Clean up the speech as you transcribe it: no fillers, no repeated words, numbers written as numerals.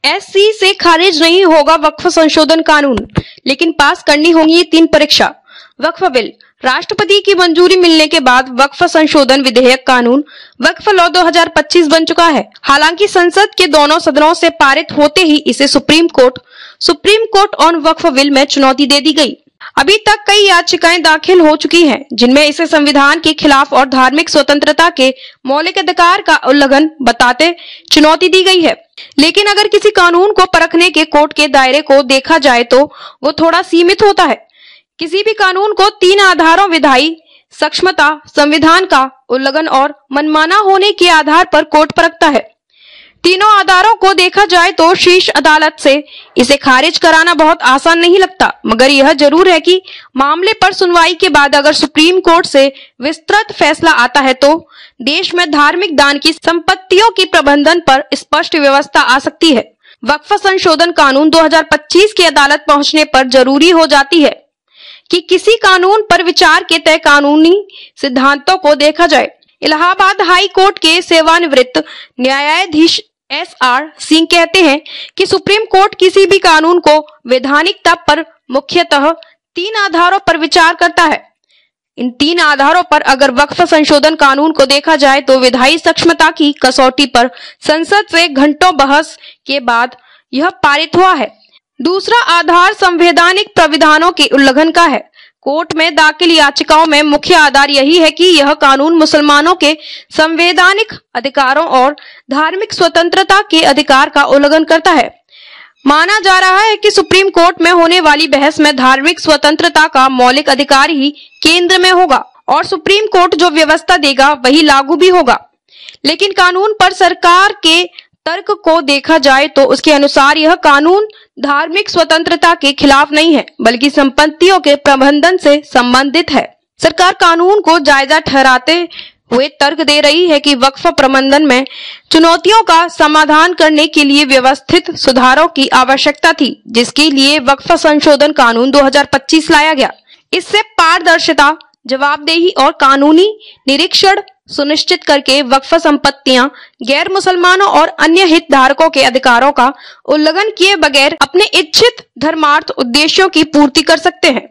SC से खारिज नहीं होगा वक्फ संशोधन कानून, लेकिन पास करनी होगी 3 परीक्षा। वक्फ बिल राष्ट्रपति की मंजूरी मिलने के बाद वक्फ संशोधन विधेयक कानून वक्फ लॉ 2025 बन चुका है। हालांकि संसद के दोनों सदनों से पारित होते ही इसे supreme court on Waqf bill में चुनौती दे दी गई। अभी तक कई याचिकाएं दाखिल हो चुकी हैं, जिनमें इसे संविधान के खिलाफ और धार्मिक स्वतंत्रता के मौलिक अधिकार का उल्लंघन बताते चुनौती दी गई है। लेकिन अगर किसी कानून को परखने के कोर्ट के दायरे को देखा जाए तो वो थोड़ा सीमित होता है। किसी भी कानून को 3 आधारों विधायी सक्षमता, संविधान का उल्लंघन और मनमाना होने के आधार पर कोर्ट परखता है। तीनों आधारों को देखा जाए तो शीर्ष अदालत से इसे खारिज कराना बहुत आसान नहीं लगता, मगर यह जरूर है कि मामले पर सुनवाई के बाद अगर सुप्रीम कोर्ट से विस्तृत फैसला आता है तो देश में धार्मिक दान की संपत्तियों की प्रबंधन पर स्पष्ट व्यवस्था आ सकती है। वक्फ संशोधन कानून 2025 की अदालत पहुंचने पर जरूरी हो जाती है कि किसी कानून पर विचार के तय कानूनी सिद्धांतों को देखा जाए। इलाहाबाद हाई कोर्ट के सेवानिवृत्त न्यायाधीश एसआर सिंह कहते हैं कि सुप्रीम कोर्ट किसी भी कानून को वैधानिकता पर मुख्यतः 3 आधारों पर विचार करता है। इन 3 आधारों पर अगर वक्फ संशोधन कानून को देखा जाए तो विधायी सक्षमता की कसौटी पर संसद से घंटों बहस के बाद यह पारित हुआ है। दूसरा आधार संवैधानिक प्राविधानों के उल्लंघन का है। कोर्ट में दाखिल याचिकाओं में मुख्य आधार यही है कि यह कानून मुसलमानों के संवैधानिक अधिकारों और धार्मिक स्वतंत्रता के अधिकार का उल्लंघन करता है। माना जा रहा है कि सुप्रीम कोर्ट में होने वाली बहस में धार्मिक स्वतंत्रता का मौलिक अधिकार ही केंद्र में होगा और सुप्रीम कोर्ट जो व्यवस्था देगा वही लागू भी होगा। लेकिन कानून पर सरकार के तर्क को देखा जाए तो उसके अनुसार यह कानून धार्मिक स्वतंत्रता के खिलाफ नहीं है, बल्कि संपत्तियों के प्रबंधन से संबंधित है। सरकार कानून को जायजा ठहराते हुए तर्क दे रही है कि वक्फ प्रबंधन में चुनौतियों का समाधान करने के लिए व्यवस्थित सुधारों की आवश्यकता थी, जिसके लिए वक्फ संशोधन कानून 2025 लाया गया। इससे पारदर्शिता, जवाबदेही और कानूनी निरीक्षण सुनिश्चित करके वक्फ संपत्तियां गैर मुसलमानों और अन्य हितधारकों के अधिकारों का उल्लंघन किए बगैर अपने इच्छित धर्मार्थ उद्देश्यों की पूर्ति कर सकते हैं।